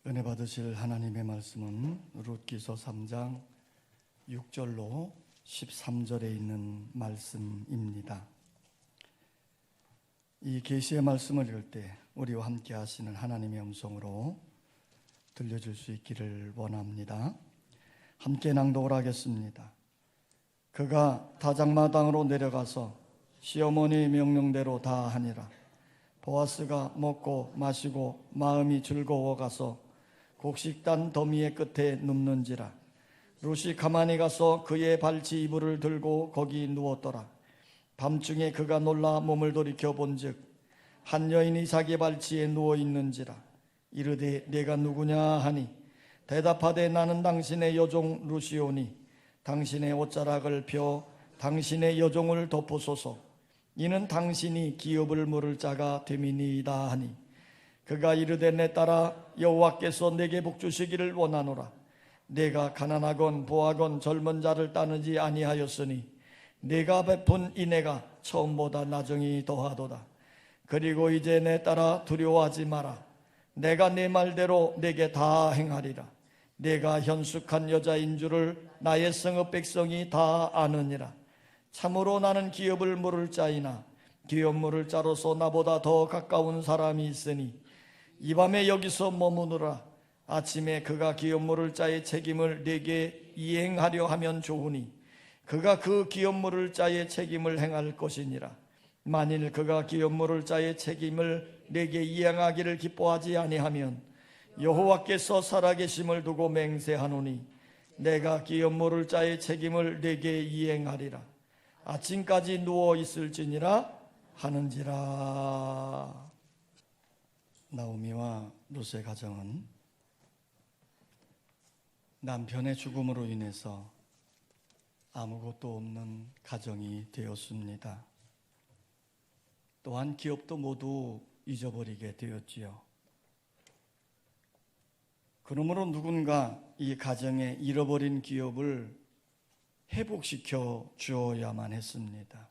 은혜 받으실 하나님의 말씀은 룻기서 3장 6절로 13절에 있는 말씀입니다. 이 계시의 말씀을 읽을 때 우리와 함께 하시는 하나님의 음성으로 들려줄 수 있기를 원합니다. 함께 낭독을 하겠습니다. 그가 다장마당으로 내려가서 시어머니 명령대로 다 하니라. 보아스가 먹고 마시고 마음이 즐거워 가서 곡식단 더미의 끝에 눕는지라. 룻이 가만히 가서 그의 발치 이불을 들고 거기 누웠더라. 밤중에 그가 놀라 몸을 돌이켜 본즉 한 여인이 자기 발치에 누워 있는지라. 이르되 내가 누구냐 하니 대답하되 나는 당신의 여종 룻이오니 당신의 옷자락을 펴 당신의 여종을 덮으소서. 이는 당신이 기업을 물을 자가 됨이니이다 하니 그가 이르되 내 딸아 여호와께서 내게 복 주시기를 원하노라. 내가 가난하건 부하건 젊은 자를 따르지 아니하였으니 내가 베푼 인애가 처음보다 나중이 더하도다. 그리고 이제 내 딸아 두려워하지 마라. 내가 내 말대로 내게 다 행하리라. 내가 현숙한 여자인 줄을 나의 성읍 백성이 다 아느니라. 참으로 나는 기업을 물을 자이나 기업 물을 자로서 나보다 더 가까운 사람이 있으니 이 밤에 여기서 머무느라. 아침에 그가 기업 물을 자의 책임을 내게 이행하려 하면 좋으니 그가 그 기업 물을 자의 책임을 행할 것이니라. 만일 그가 기업 물을 자의 책임을 내게 이행하기를 기뻐하지 아니하면 여호와께서 살아계심을 두고 맹세하노니 내가 기업 물을 자의 책임을 내게 이행하리라. 아침까지 누워 있을지니라 하는지라. 나오미와 룻의 가정은 남편의 죽음으로 인해서 아무것도 없는 가정이 되었습니다. 또한 기업도 모두 잊어버리게 되었지요. 그러므로 누군가 이 가정의 잃어버린 기업을 회복시켜 주어야만 했습니다.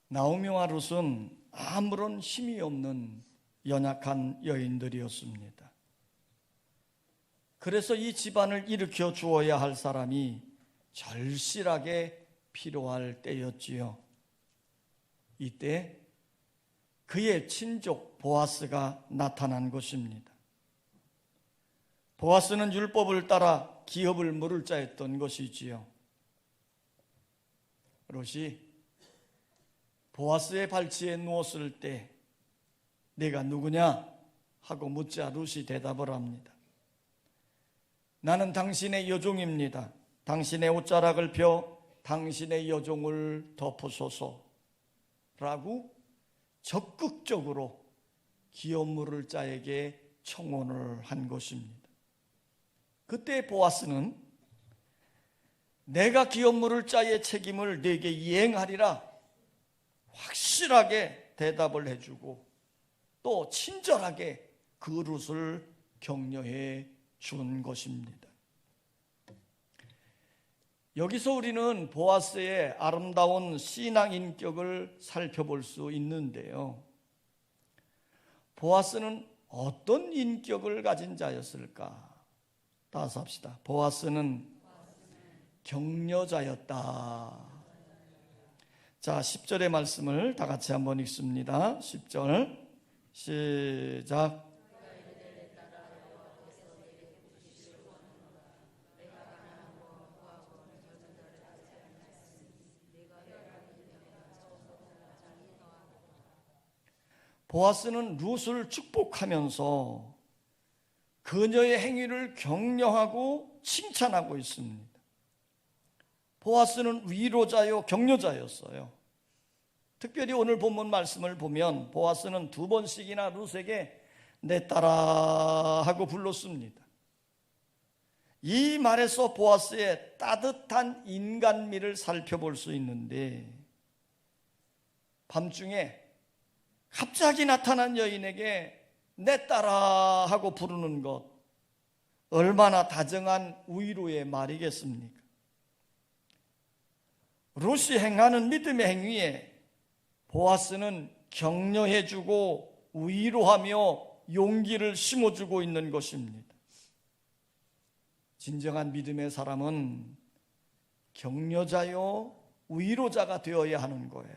나오미와 룻은 아무런 힘이 없는 연약한 여인들이었습니다. 그래서 이 집안을 일으켜 주어야 할 사람이 절실하게 필요할 때였지요. 이때 그의 친족 보아스가 나타난 것입니다. 보아스는 율법을 따라 기업을 물을 자였던 것이지요. 룻이 보아스의 발치에 누웠을 때 내가 누구냐 하고 묻자 룻이 대답을 합니다. 나는 당신의 여종입니다. 당신의 옷자락을 펴 당신의 여종을 덮으소서 라고 적극적으로 기업 물을 자에게 청혼을 한 것입니다. 그때 보아스는 내가 기업 물을 자의 책임을 내게 이행하리라 확실하게 대답을 해주고 또 친절하게 그 룻을 격려해 준 것입니다. 여기서 우리는 보아스의 아름다운 신앙 인격을 살펴볼 수 있는데요. 보아스는 어떤 인격을 가진 자였을까? 따라서 합시다. 보아스는 격려자였다. 자, 10절의 말씀을 다 같이 한번 읽습니다. 10절 시작. 보아스는 룻을 축복하면서 그녀의 행위를 격려하고 칭찬하고 있습니다. 보아스는 위로자요 격려자였어요. 특별히 오늘 본문 말씀을 보면 보아스는 2번씩이나 룻에게 내 딸아 하고 불렀습니다. 이 말에서 보아스의 따뜻한 인간미를 살펴볼 수 있는데 밤중에 갑자기 나타난 여인에게 내 딸아 하고 부르는 것 얼마나 다정한 위로의 말이겠습니까? 룻이 행하는 믿음의 행위에 보아스는 격려해주고 위로하며 용기를 심어주고 있는 것입니다. 진정한 믿음의 사람은 격려자요 위로자가 되어야 하는 거예요.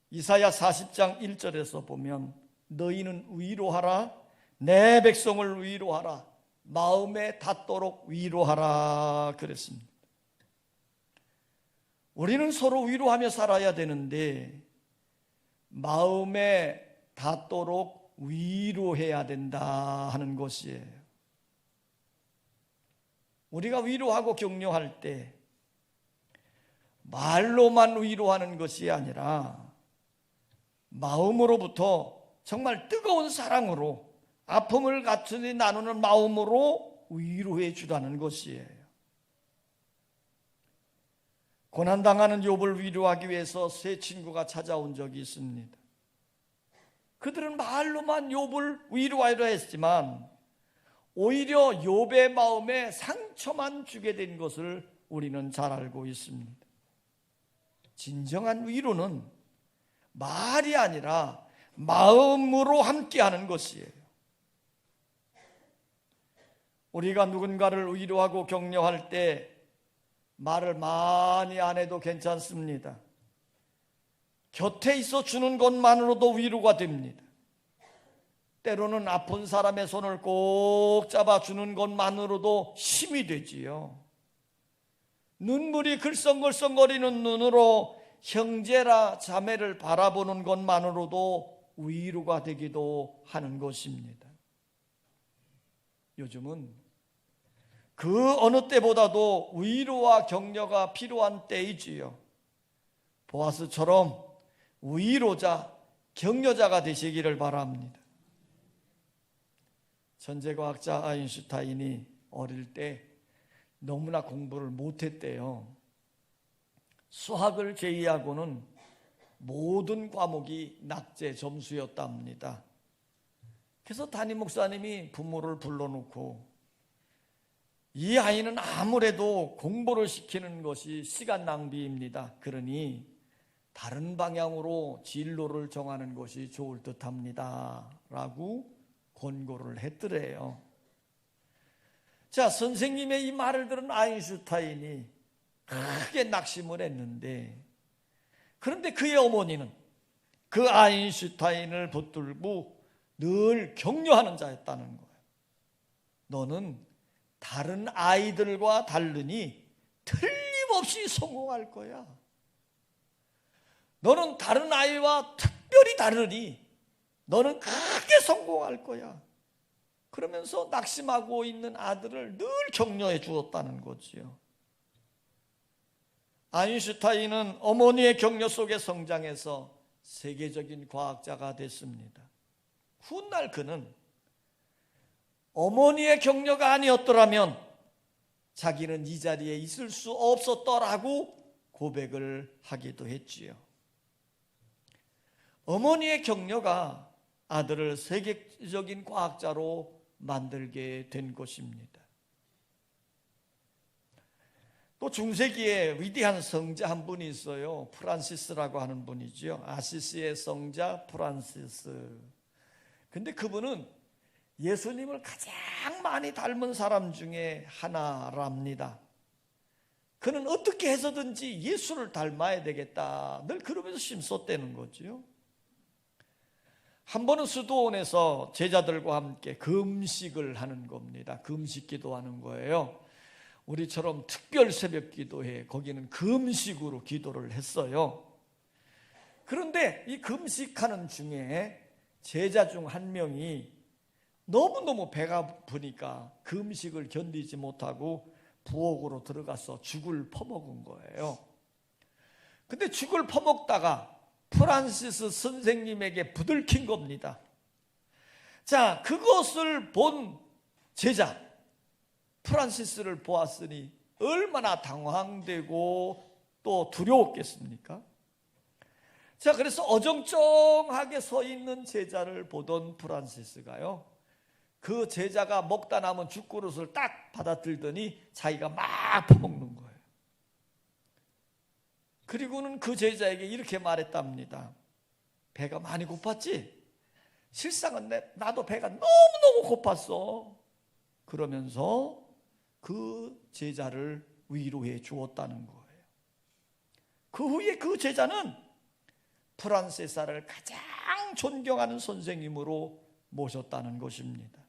이사야 40장 1절에서 보면 너희는 위로하라, 내 백성을 위로하라, 마음에 닿도록 위로하라 그랬습니다. 우리는 서로 위로하며 살아야 되는데 마음에 닿도록 위로해야 된다 하는 것이에요. 우리가 위로하고 격려할 때 말로만 위로하는 것이 아니라 마음으로부터 정말 뜨거운 사랑으로 아픔을 같이 나누는 마음으로 위로해 주라는 것이에요. 고난당하는 욥을 위로하기 위해서 세 친구가 찾아온 적이 있습니다. 그들은 말로만 욥을 위로하려 했지만 오히려 욥의 마음에 상처만 주게 된 것을 우리는 잘 알고 있습니다. 진정한 위로는 말이 아니라 마음으로 함께하는 것이에요. 우리가 누군가를 위로하고 격려할 때 말을 많이 안 해도 괜찮습니다. 곁에 있어 주는 것만으로도 위로가 됩니다. 때로는 아픈 사람의 손을 꼭 잡아주는 것만으로도 힘이 되지요. 눈물이 글썽글썽거리는 눈으로 형제라 자매를 바라보는 것만으로도 위로가 되기도 하는 것입니다. 요즘은 그 어느 때보다도 위로와 격려가 필요한 때이지요. 보아스처럼 위로자, 격려자가 되시기를 바랍니다. 천재과학자 아인슈타인이 어릴 때 너무나 공부를 못했대요. 수학을 제외하고는 모든 과목이 낙제 점수였답니다. 그래서 담임 목사님이 부모를 불러놓고 이 아이는 아무래도 공부를 시키는 것이 시간 낭비입니다. 그러니 다른 방향으로 진로를 정하는 것이 좋을 듯합니다 라고 권고를 했더래요. 자, 선생님의 이 말을 들은 아인슈타인이 크게 낙심을 했는데, 그런데 그의 어머니는 그 아인슈타인을 붙들고 늘 격려하는 자였다는 거예요. 너는 다른 아이들과 다르니 틀림없이 성공할 거야. 너는 다른 아이와 특별히 다르니 너는 크게 성공할 거야. 그러면서 낙심하고 있는 아들을 늘 격려해 주었다는 거지요. 아인슈타인은 어머니의 격려 속에 성장해서 세계적인 과학자가 됐습니다. 훗날 그는 어머니의 격려가 아니었더라면 자기는 이 자리에 있을 수 없었더라고 고백을 하기도 했지요. 어머니의 격려가 아들을 세계적인 과학자로 만들게 된 것입니다. 또 중세기에 위대한 성자 한 분이 있어요. 프란시스라고 하는 분이죠. 아시시의 성자 프란시스. 근데 그분은 예수님을 가장 많이 닮은 사람 중에 하나랍니다. 그는 어떻게 해서든지 예수를 닮아야 되겠다 늘 그러면서 힘썼다는 거죠. 한 번은 수도원에서 제자들과 함께 금식을 하는 겁니다. 금식 기도하는 거예요. 우리처럼 특별 새벽 기도회, 거기는 금식으로 기도를 했어요. 그런데 이 금식하는 중에 제자 중 한 명이 너무너무 배가 고프니까 금식을 견디지 못하고 부엌으로 들어가서 죽을 퍼먹은 거예요. 근데 죽을 퍼먹다가 프란시스 선생님에게 부들킨 겁니다. 자, 그것을 본 제자 프란시스를 보았으니 얼마나 당황되고 또 두려웠겠습니까? 자, 그래서 어정쩡하게 서 있는 제자를 보던 프란시스가요, 그 제자가 먹다 남은 죽그릇을 딱 받아들더니 자기가 막 퍼먹는 거예요. 그리고는 그 제자에게 이렇게 말했답니다. 배가 많이 고팠지? 실상은 나도 배가 너무너무 고팠어. 그러면서 그 제자를 위로해 주었다는 거예요. 그 후에 그 제자는 프란세사를 가장 존경하는 선생님으로 모셨다는 것입니다.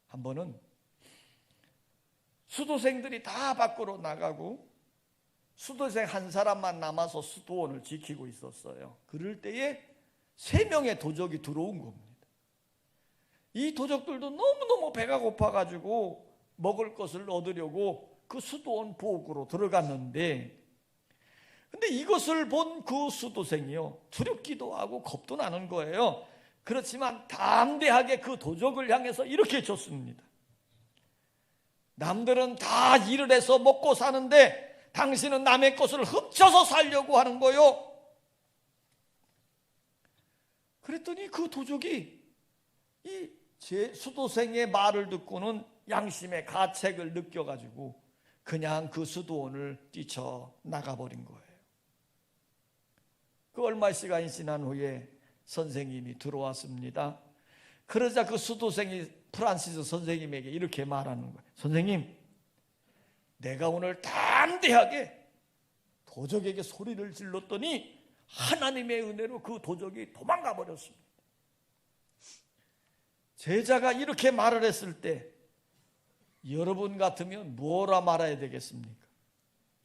한 번은 수도생들이 다 밖으로 나가고 수도생 한 사람만 남아서 수도원을 지키고 있었어요. 그럴 때에 3명의 도적이 들어온 겁니다. 이 도적들도 너무너무 배가 고파가지고 먹을 것을 얻으려고 그 수도원 부엌으로 들어갔는데, 근데 이것을 본 그 수도생이요, 두렵기도 하고 겁도 나는 거예요. 그렇지만 담대하게 그 도적을 향해서 이렇게 줬습니다. 남들은 다 일을 해서 먹고 사는데 당신은 남의 것을 훔쳐서 살려고 하는 거요. 그랬더니 그 도적이 이 제 수도생의 말을 듣고는 양심의 가책을 느껴가지고 그냥 그 수도원을 뛰쳐나가버린 거예요. 그 얼마 시간이 지난 후에 선생님이 들어왔습니다. 그러자 그 수도생이 프란시스 선생님에게 이렇게 말하는 거예요. 선생님, 내가 오늘 담대하게 도적에게 소리를 질렀더니 하나님의 은혜로 그 도적이 도망가 버렸습니다. 제자가 이렇게 말을 했을 때 여러분 같으면 뭐라 말해야 되겠습니까?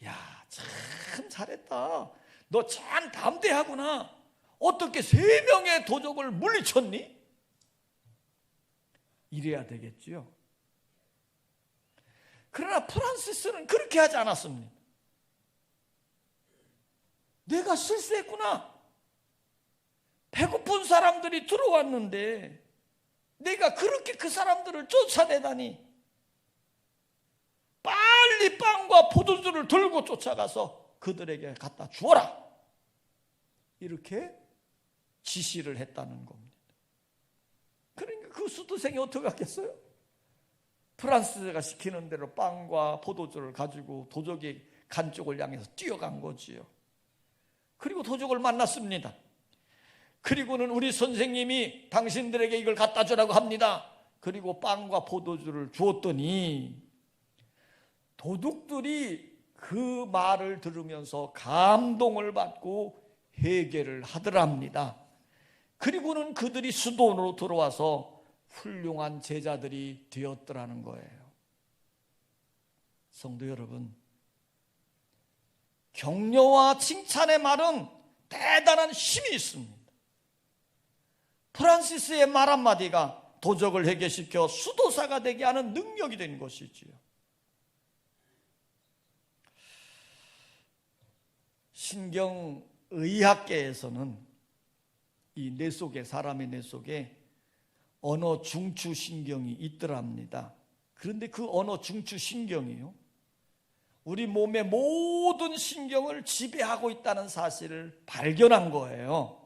야, 참 잘했다. 너 참 담대하구나. 어떻게 3명의 도적을 물리쳤니? 이래야 되겠지요. 그러나 프란시스는 그렇게 하지 않았습니다. 내가 실수했구나. 배고픈 사람들이 들어왔는데 내가 그렇게 그 사람들을 쫓아내다니. 빨리 빵과 포도주를 들고 쫓아가서 그들에게 갖다 주어라. 이렇게 지시를 했다는 겁니다. 그러니까 그 수도생이 어떻게 하겠어요? 프란시스가 시키는 대로 빵과 포도주를 가지고 도적이 간 쪽을 향해서 뛰어간 거지요. 그리고 도적을 만났습니다. 그리고는 우리 선생님이 당신들에게 이걸 갖다 주라고 합니다. 그리고 빵과 포도주를 주었더니 도둑들이 그 말을 들으면서 감동을 받고 회개를 하더랍니다. 그리고는 그들이 수도원으로 들어와서 훌륭한 제자들이 되었더라는 거예요. 성도 여러분, 격려와 칭찬의 말은 대단한 힘이 있습니다. 프란시스의 말 한마디가 도적을 해결시켜 수도사가 되게 하는 능력이 된 것이지요. 신경의학계에서는 이 뇌 속에, 사람의 뇌 속에 언어 중추신경이 있더랍니다. 그런데 그 언어 중추신경이요, 우리 몸의 모든 신경을 지배하고 있다는 사실을 발견한 거예요.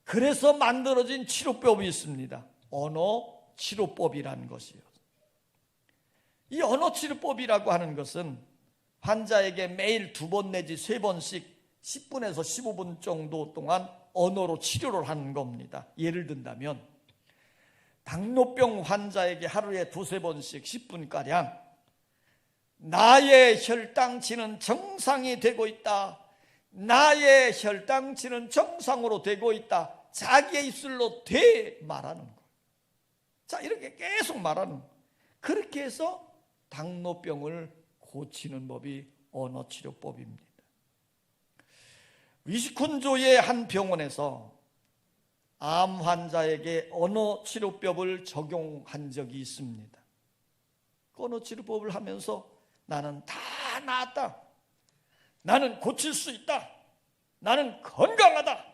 그래서 만들어진 치료법이 있습니다. 언어 치료법이라는 것이요. 이 언어 치료법이라고 하는 것은 환자에게 매일 2번 내지 3번씩 10분에서 15분 정도 동안 언어로 치료를 하는 겁니다. 예를 든다면 당뇨병 환자에게 하루에 2-3번씩 10분가량 나의 혈당치는 정상이 되고 있다. 나의 혈당치는 정상으로 되고 있다. 자기의 입술로 말하는 거예요. 자, 이렇게 계속 말하는 거예요. 그렇게 해서 당뇨병을 고치는 법이 언어치료법입니다. 위스콘주의 한 병원에서 암 환자에게 언어치료법을 적용한 적이 있습니다. 언어치료법을 하면서 나는 다 나았다. 나는 고칠 수 있다. 나는 건강하다.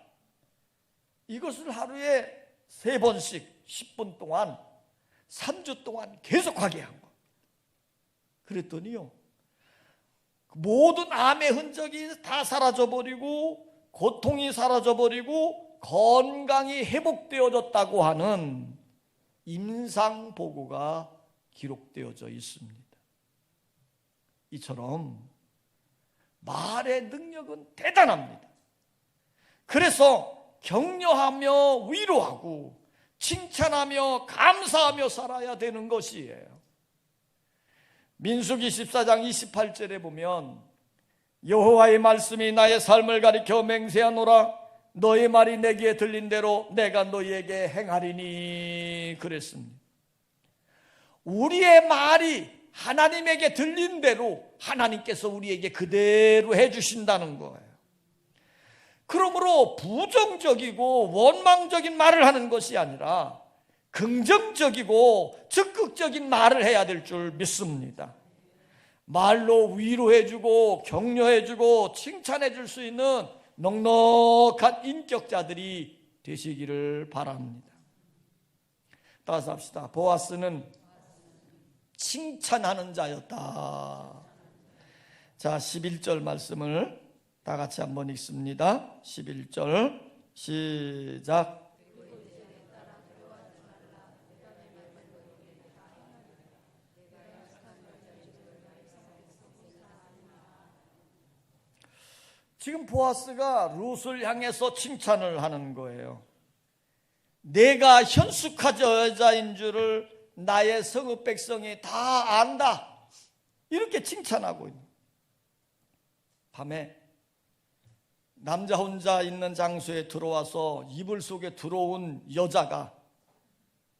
이것을 하루에 3번씩 10분 동안 3주 동안 계속하게 한 거예요. 그랬더니요, 모든 암의 흔적이 다 사라져버리고 고통이 사라져버리고 건강이 회복되어졌다고 하는 임상보고가 기록되어져 있습니다. 이처럼 말의 능력은 대단합니다. 그래서 격려하며 위로하고 칭찬하며 감사하며 살아야 되는 것이에요. 민수기 14장 28절에 보면 여호와의 말씀이 나의 삶을 가리켜 맹세하노라. 너의 말이 내게 들린 대로 내가 너희에게 행하리니 그랬습니다. 우리의 말이 하나님에게 들린 대로 하나님께서 우리에게 그대로 해주신다는 거예요. 그러므로 부정적이고 원망적인 말을 하는 것이 아니라 긍정적이고 적극적인 말을 해야 될 줄 믿습니다. 말로 위로해주고 격려해주고 칭찬해줄 수 있는 넉넉한 인격자들이 되시기를 바랍니다. 따라서 합시다. 보아스는 칭찬하는 자였다. 자, 11절 말씀을 다 같이 한번 읽습니다. 11절 시작. 지금 보아스가 룻을 향해서 칭찬을 하는 거예요. 내가 현숙한 여자인 줄을 나의 성읍 백성이 다 안다. 이렇게 칭찬하고 있는. 밤에 남자 혼자 있는 장소에 들어와서 이불 속에 들어온 여자가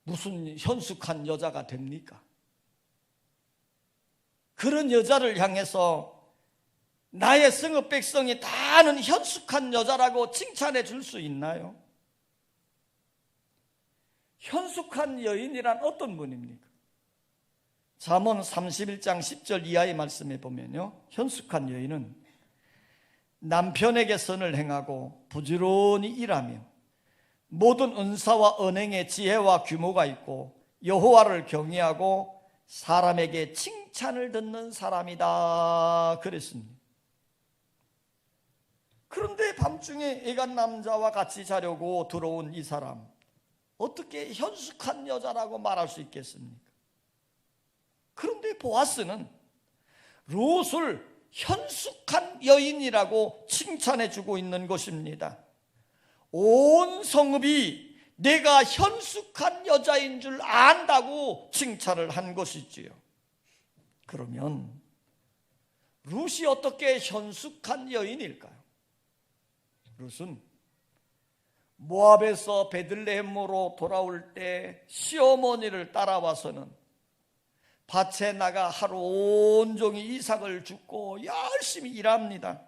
무슨 현숙한 여자가 됩니까? 그런 여자를 향해서 나의 성읍 백성이 다 아는 현숙한 여자라고 칭찬해 줄 수 있나요? 현숙한 여인이란 어떤 분입니까? 잠언 31장 10절 이하의 말씀에 보면요, 현숙한 여인은 남편에게 선을 행하고 부지런히 일하며 모든 은사와 언행에 지혜와 규모가 있고 여호와를 경외하고 사람에게 칭찬을 듣는 사람이다 그랬습니다. 그런데 밤중에 애간 남자와 같이 자려고 들어온 이 사람, 어떻게 현숙한 여자라고 말할 수 있겠습니까? 그런데 보아스는 룻을 현숙한 여인이라고 칭찬해주고 있는 것입니다. 온 성읍이 내가 현숙한 여자인 줄 안다고 칭찬을 한 것이지요. 그러면 룻이 어떻게 현숙한 여인일까요? 룻은 모압에서 베들레헴으로 돌아올 때 시어머니를 따라와서는 밭에 나가 하루 온종일 이삭을 줍고 열심히 일합니다.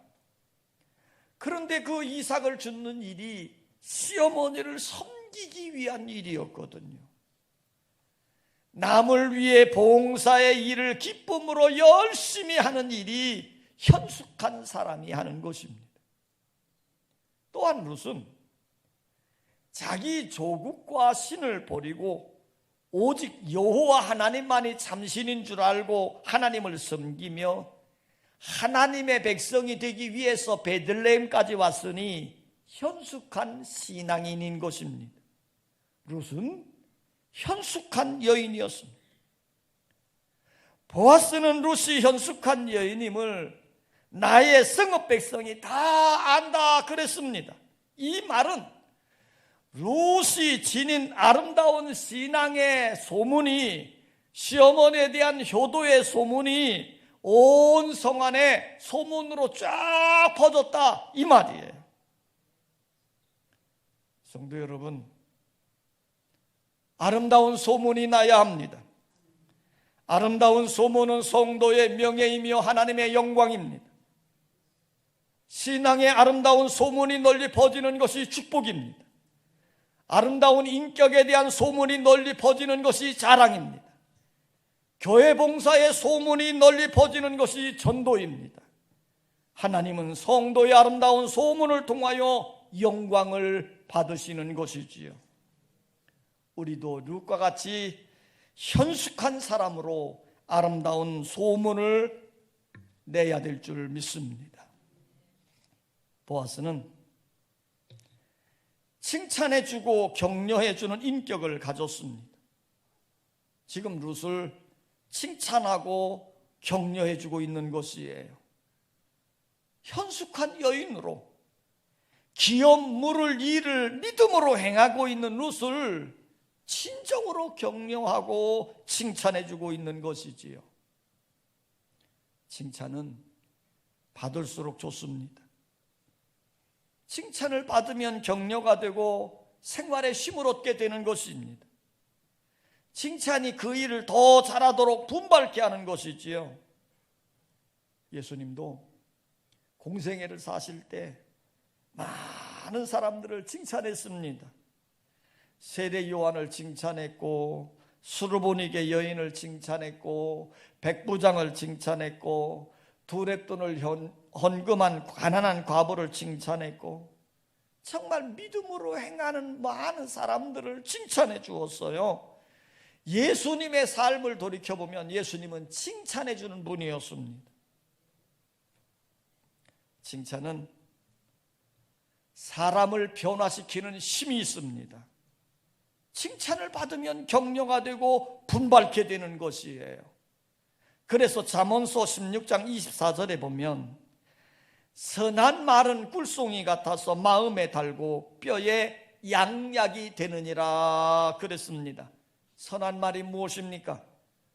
그런데 그 이삭을 줍는 일이 시어머니를 섬기기 위한 일이었거든요. 남을 위해 봉사의 일을 기쁨으로 열심히 하는 일이 현숙한 사람이 하는 것입니다. 또한 룻은 자기 조국과 신을 버리고 오직 여호와 하나님만이 참신인 줄 알고 하나님을 섬기며 하나님의 백성이 되기 위해서 베들레헴까지 왔으니 현숙한 신앙인인 것입니다. 룻은 현숙한 여인이었습니다. 보아스는 룻이 현숙한 여인임을 나의 성읍 백성이 다 안다 그랬습니다. 이 말은 룻이 지닌 아름다운 신앙의 소문이, 시어머니에 대한 효도의 소문이 온 성 안에 소문으로 쫙 퍼졌다 이 말이에요. 성도 여러분, 아름다운 소문이 나야 합니다. 아름다운 소문은 성도의 명예이며 하나님의 영광입니다. 신앙의 아름다운 소문이 널리 퍼지는 것이 축복입니다. 아름다운 인격에 대한 소문이 널리 퍼지는 것이 자랑입니다. 교회 봉사의 소문이 널리 퍼지는 것이 전도입니다. 하나님은 성도의 아름다운 소문을 통하여 영광을 받으시는 것이지요. 우리도 룻과 같이 현숙한 사람으로 아름다운 소문을 내야 될 줄 믿습니다. 보아스는 칭찬해주고 격려해주는 인격을 가졌습니다. 지금 룻을 칭찬하고 격려해주고 있는 것이에요. 현숙한 여인으로 기업 물을 일을 믿음으로 행하고 있는 룻을 친정으로 격려하고 칭찬해주고 있는 것이지요. 칭찬은 받을수록 좋습니다. 칭찬을 받으면 격려가 되고 생활에 힘을 얻게 되는 것입니다. 칭찬이 그 일을 더 잘하도록 분발케 하는 것이지요. 예수님도 공생애를 사실 때 많은 사람들을 칭찬했습니다. 세례 요한을 칭찬했고, 수르보니게 여인을 칭찬했고, 백부장을 칭찬했고, 두렙돈을 헌금한 가난한 과부를 칭찬했고, 정말 믿음으로 행하는 많은 사람들을 칭찬해 주었어요. 예수님의 삶을 돌이켜보면 예수님은 칭찬해 주는 분이었습니다. 칭찬은 사람을 변화시키는 힘이 있습니다. 칭찬을 받으면 격려가 되고 분발케 되는 것이에요. 그래서 잠언서 16장 24절에 보면 선한 말은 꿀송이 같아서 마음에 달고 뼈에 양약이 되느니라 그랬습니다. 선한 말이 무엇입니까?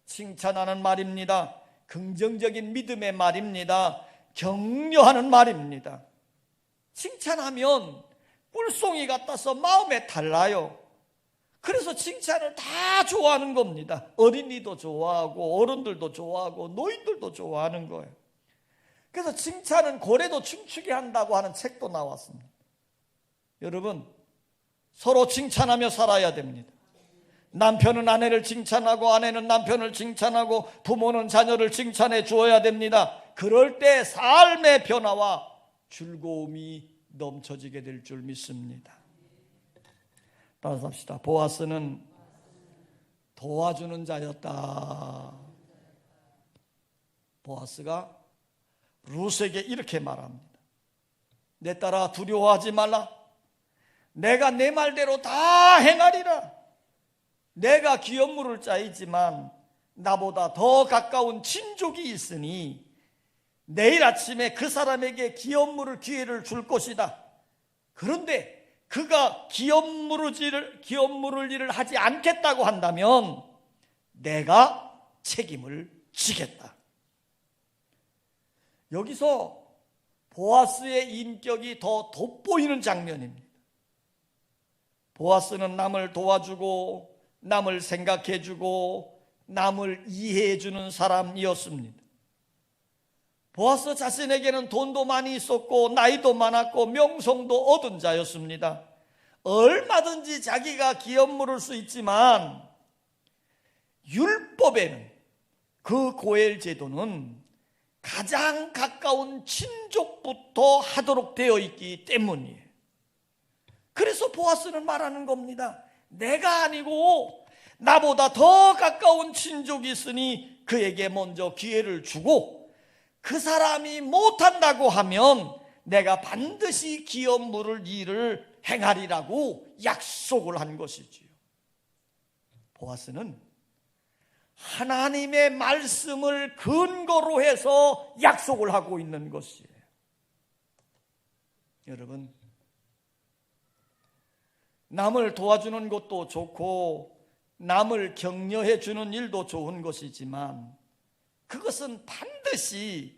칭찬하는 말입니다. 긍정적인 믿음의 말입니다. 격려하는 말입니다. 칭찬하면 꿀송이 같아서 마음에 달라요. 그래서 칭찬을 다 좋아하는 겁니다. 어린이도 좋아하고 어른들도 좋아하고 노인들도 좋아하는 거예요. 그래서 칭찬은 고래도 춤추게 한다고 하는 책도 나왔습니다. 여러분, 서로 칭찬하며 살아야 됩니다. 남편은 아내를 칭찬하고 아내는 남편을 칭찬하고 부모는 자녀를 칭찬해 주어야 됩니다. 그럴 때 삶의 변화와 즐거움이 넘쳐지게 될 줄 믿습니다. 따라서 합시다. 보아스는 도와주는 자였다. 보아스가 룻에게 이렇게 말합니다. 내 딸아, 두려워하지 말라. 내가 내 말대로 다 행하리라. 내가 기업물을 짜이지만 나보다 더 가까운 친족이 있으니 내일 아침에 그 사람에게 기업물을 기회를 줄 것이다. 그런데 그가 기업물을 일을 하지 않겠다고 한다면 내가 책임을 지겠다. 여기서 보아스의 인격이 더 돋보이는 장면입니다. 보아스는 남을 도와주고 남을 생각해주고 남을 이해해주는 사람이었습니다. 보아스 자신에게는 돈도 많이 있었고 나이도 많았고 명성도 얻은 자였습니다. 얼마든지 자기가 기업 물을 수 있지만 율법에는, 그 고엘 제도는 가장 가까운 친족부터 하도록 되어 있기 때문이에요. 그래서 보아스는 말하는 겁니다. 내가 아니고 나보다 더 가까운 친족이 있으니 그에게 먼저 기회를 주고, 그 사람이 못한다고 하면 내가 반드시 기업 물을 일을 행하리라고 약속을 한 것이지요. 보아스는 하나님의 말씀을 근거로 해서 약속을 하고 있는 것이에요. 여러분, 남을 도와주는 것도 좋고 남을 격려해 주는 일도 좋은 것이지만 그것은 반드시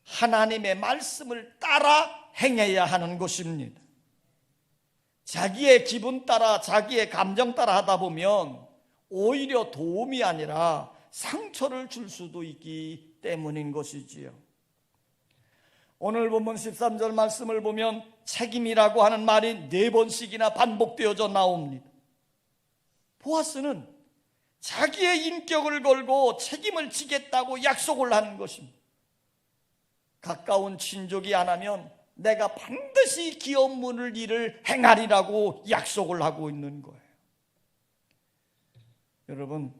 하나님의 말씀을 따라 행해야 하는 것입니다. 자기의 기분 따라, 자기의 감정 따라 하다 보면 오히려 도움이 아니라 상처를 줄 수도 있기 때문인 것이지요. 오늘 본문 13절 말씀을 보면 책임이라고 하는 말이 4번씩이나 반복되어져 나옵니다. 보아스는 자기의 인격을 걸고 책임을 지겠다고 약속을 하는 것입니다. 가까운 친족이 안 하면 내가 반드시 기업 물을 일을 행하리라고 약속을 하고 있는 거예요. 여러분,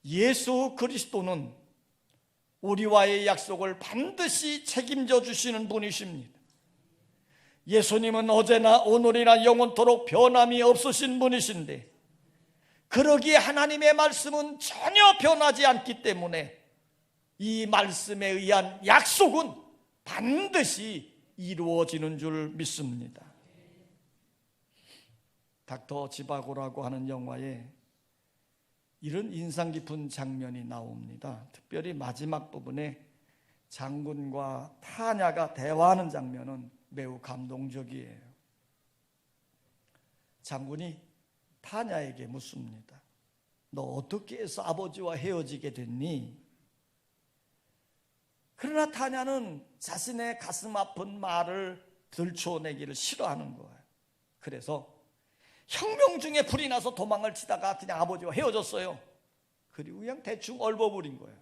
예수 그리스도는 우리와의 약속을 반드시 책임져 주시는 분이십니다. 예수님은 어제나 오늘이나 영원토록 변함이 없으신 분이신데, 그러기에 하나님의 말씀은 전혀 변하지 않기 때문에 이 말씀에 의한 약속은 반드시 이루어지는 줄 믿습니다. 닥터 지바고라고 하는 영화에 이런 인상 깊은 장면이 나옵니다. 특별히 마지막 부분에 장군과 타냐가 대화하는 장면은 매우 감동적이에요. 장군이 타냐에게 묻습니다. 너 어떻게 해서 아버지와 헤어지게 됐니? 그러나 타냐는 자신의 가슴 아픈 말을 들춰내기를 싫어하는 거예요. 그래서 혁명 중에 불이 나서 도망을 치다가 그냥 아버지와 헤어졌어요. 그리고 그냥 대충 얼버무린 거예요.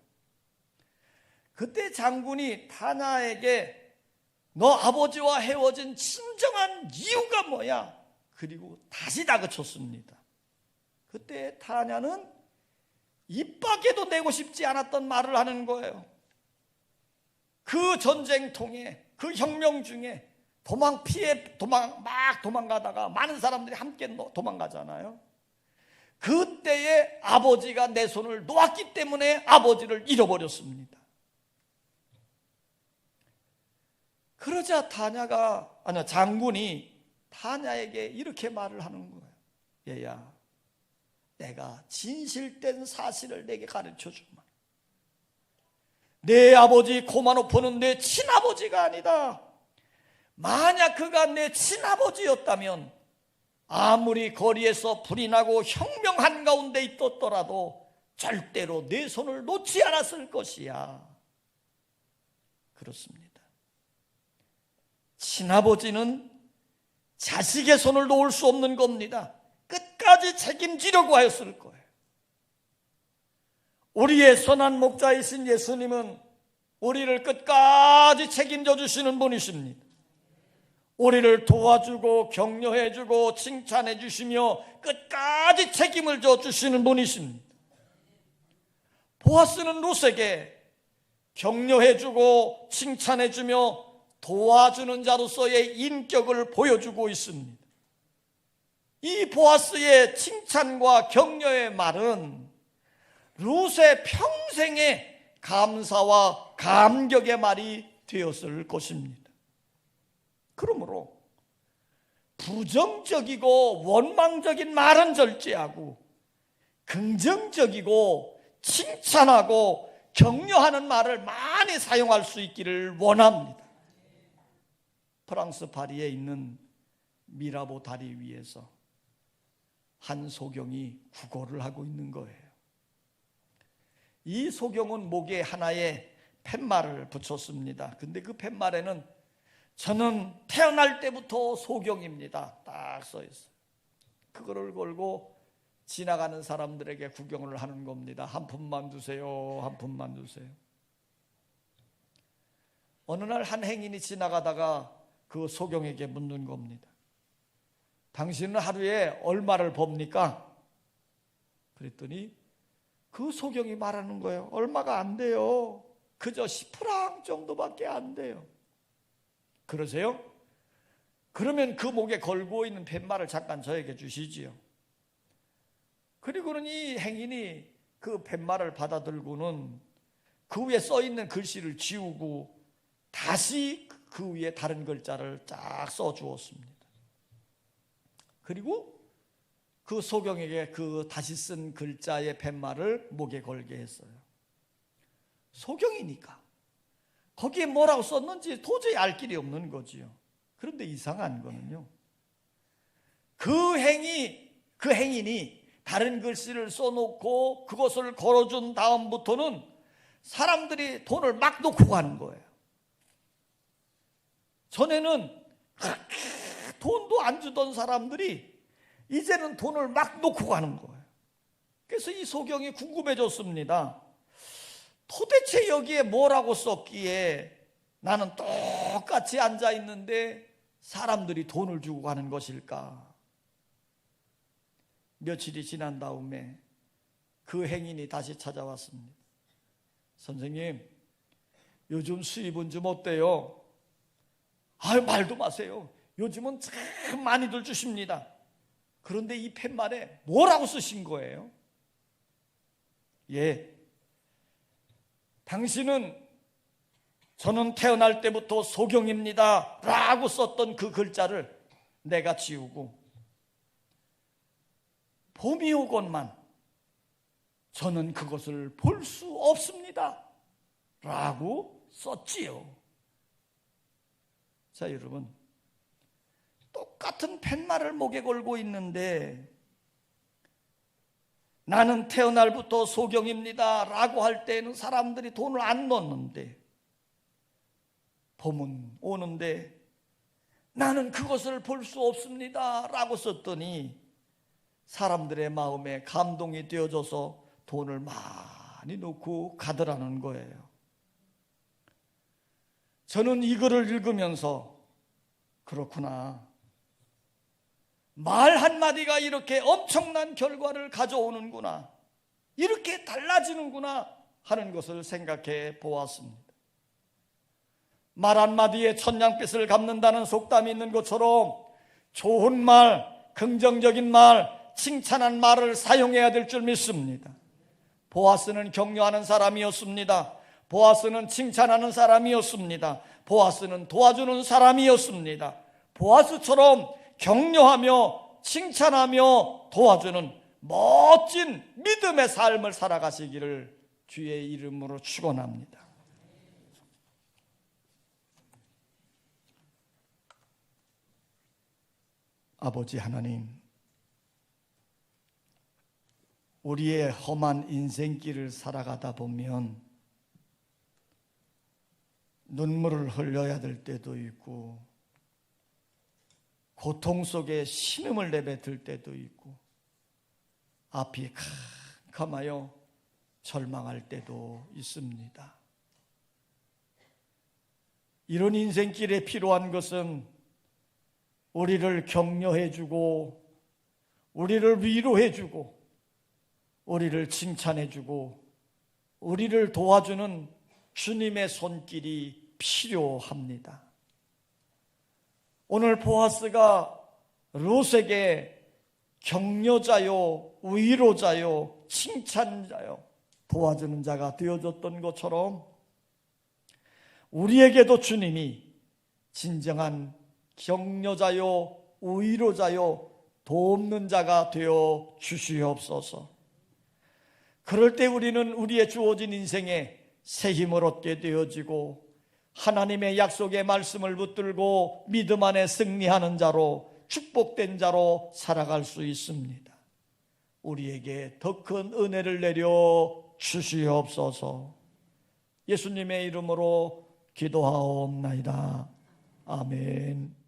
그때 장군이 타냐에게 너 아버지와 헤어진 진정한 이유가 뭐야? 그리고 다시 다그쳤습니다. 그때 타냐는 입 밖에도 내고 싶지 않았던 말을 하는 거예요. 그 전쟁통에, 그 혁명 중에 막 도망가다가 많은 사람들이 함께 도망가잖아요. 그때에 아버지가 내 손을 놓았기 때문에 아버지를 잃어버렸습니다. 그러자 장군이 타냐에게 이렇게 말을 하는 거예요. 얘야, 내가 진실된 사실을 내게 가르쳐 주마. 내 아버지 코마노프는 내 친아버지가 아니다. 만약 그가 내 친아버지였다면 아무리 거리에서 불이 나고 혁명 한가운데 있었더라도 절대로 내 손을 놓지 않았을 것이야. 그렇습니다. 친아버지는 자식의 손을 놓을 수 없는 겁니다. 끝까지 책임지려고 하였을 거예요. 우리의 선한 목자이신 예수님은 우리를 끝까지 책임져 주시는 분이십니다. 우리를 도와주고 격려해주고 칭찬해 주시며 끝까지 책임을 져 주시는 분이십니다. 보아스는 룻에게 격려해주고 칭찬해주며 도와주는 자로서의 인격을 보여주고 있습니다. 이 보아스의 칭찬과 격려의 말은 룻의 평생의 감사와 감격의 말이 되었을 것입니다. 그러므로 부정적이고 원망적인 말은 절제하고 긍정적이고 칭찬하고 격려하는 말을 많이 사용할 수 있기를 원합니다. 프랑스 파리에 있는 미라보 다리 위에서 한 소경이 구걸을 하고 있는 거예요. 이 소경은 목에 하나의 팻말을 붙였습니다. 근데 그 팻말에는 저는 태어날 때부터 소경입니다. 딱 써 있어요. 그거를 걸고 지나가는 사람들에게 구경을 하는 겁니다. 한 푼만 주세요. 한 푼만 주세요. 어느 날 한 행인이 지나가다가 그 소경에게 묻는 겁니다. 당신은 하루에 얼마를 법니까? 그랬더니 그 소경이 말하는 거예요. 얼마가 안 돼요. 그저 10프랑 정도밖에 안 돼요. 그러세요? 그러면 그 목에 걸고 있는 팻말을 잠깐 저에게 주시지요. 그리고는 이 행인이 그 팻말을 받아들고는 그 위에 써 있는 글씨를 지우고 다시 그 위에 다른 글자를 쫙 써 주었습니다. 그리고 그 소경에게 그 다시 쓴 글자의 팻말을 목에 걸게 했어요. 소경이니까 거기에 뭐라고 썼는지 도저히 알 길이 없는 거지요. 그런데 이상한 거는요, 그 행인이 다른 글씨를 써놓고 그것을 걸어준 다음부터는 사람들이 돈을 막 놓고 가는 거예요. 전에는 돈도 안 주던 사람들이 이제는 돈을 막 놓고 가는 거예요. 그래서 이 소경이 궁금해졌습니다. 도대체 여기에 뭐라고 썼기에 나는 똑같이 앉아 있는데 사람들이 돈을 주고 가는 것일까? 며칠이 지난 다음에 그 행인이 다시 찾아왔습니다. 선생님, 요즘 수입은 좀 어때요? 아유, 말도 마세요. 요즘은 참 많이들 주십니다. 그런데 이 팻말에 뭐라고 쓰신 거예요? 예, 당신은 저는 태어날 때부터 소경입니다 라고 썼던 그 글자를 내가 지우고 봄이 오건만 저는 그것을 볼 수 없습니다 라고 썼지요. 자, 여러분, 똑같은 팻말을 목에 걸고 있는데 나는 태어날부터 소경입니다 라고 할 때는 사람들이 돈을 안 넣는데 봄은 오는데 나는 그것을 볼 수 없습니다 라고 썼더니 사람들의 마음에 감동이 되어져서 돈을 많이 넣고 가더라는 거예요. 저는 이 글을 읽으면서 그렇구나, 말 한마디가 이렇게 엄청난 결과를 가져오는구나, 이렇게 달라지는구나 하는 것을 생각해 보았습니다. 말 한마디에 천냥빚을 갚는다는 속담이 있는 것처럼 좋은 말, 긍정적인 말, 칭찬한 말을 사용해야 될 줄 믿습니다. 보아스는 격려하는 사람이었습니다. 보아스는 칭찬하는 사람이었습니다. 보아스는 도와주는 사람이었습니다. 보아스처럼 격려하며 칭찬하며 도와주는 멋진 믿음의 삶을 살아가시기를 주의 이름으로 축원합니다. 아버지 하나님, 우리의 험한 인생길을 살아가다 보면 눈물을 흘려야 될 때도 있고 고통 속에 신음을 내뱉을 때도 있고 앞이 캄캄하여 절망할 때도 있습니다. 이런 인생길에 필요한 것은 우리를 격려해주고 우리를 위로해주고 우리를 칭찬해주고 우리를 도와주는 주님의 손길이 필요합니다. 오늘 보아스가 룻에게 격려자요, 위로자요, 칭찬자요, 도와주는 자가 되어줬던 것처럼 우리에게도 주님이 진정한 격려자요, 위로자요, 돕는 자가 되어 주시옵소서. 그럴 때 우리는 우리의 주어진 인생에 새 힘을 얻게 되어지고 하나님의 약속의 말씀을 붙들고 믿음 안에 승리하는 자로, 축복된 자로 살아갈 수 있습니다. 우리에게 더 큰 은혜를 내려 주시옵소서. 예수님의 이름으로 기도하옵나이다. 아멘.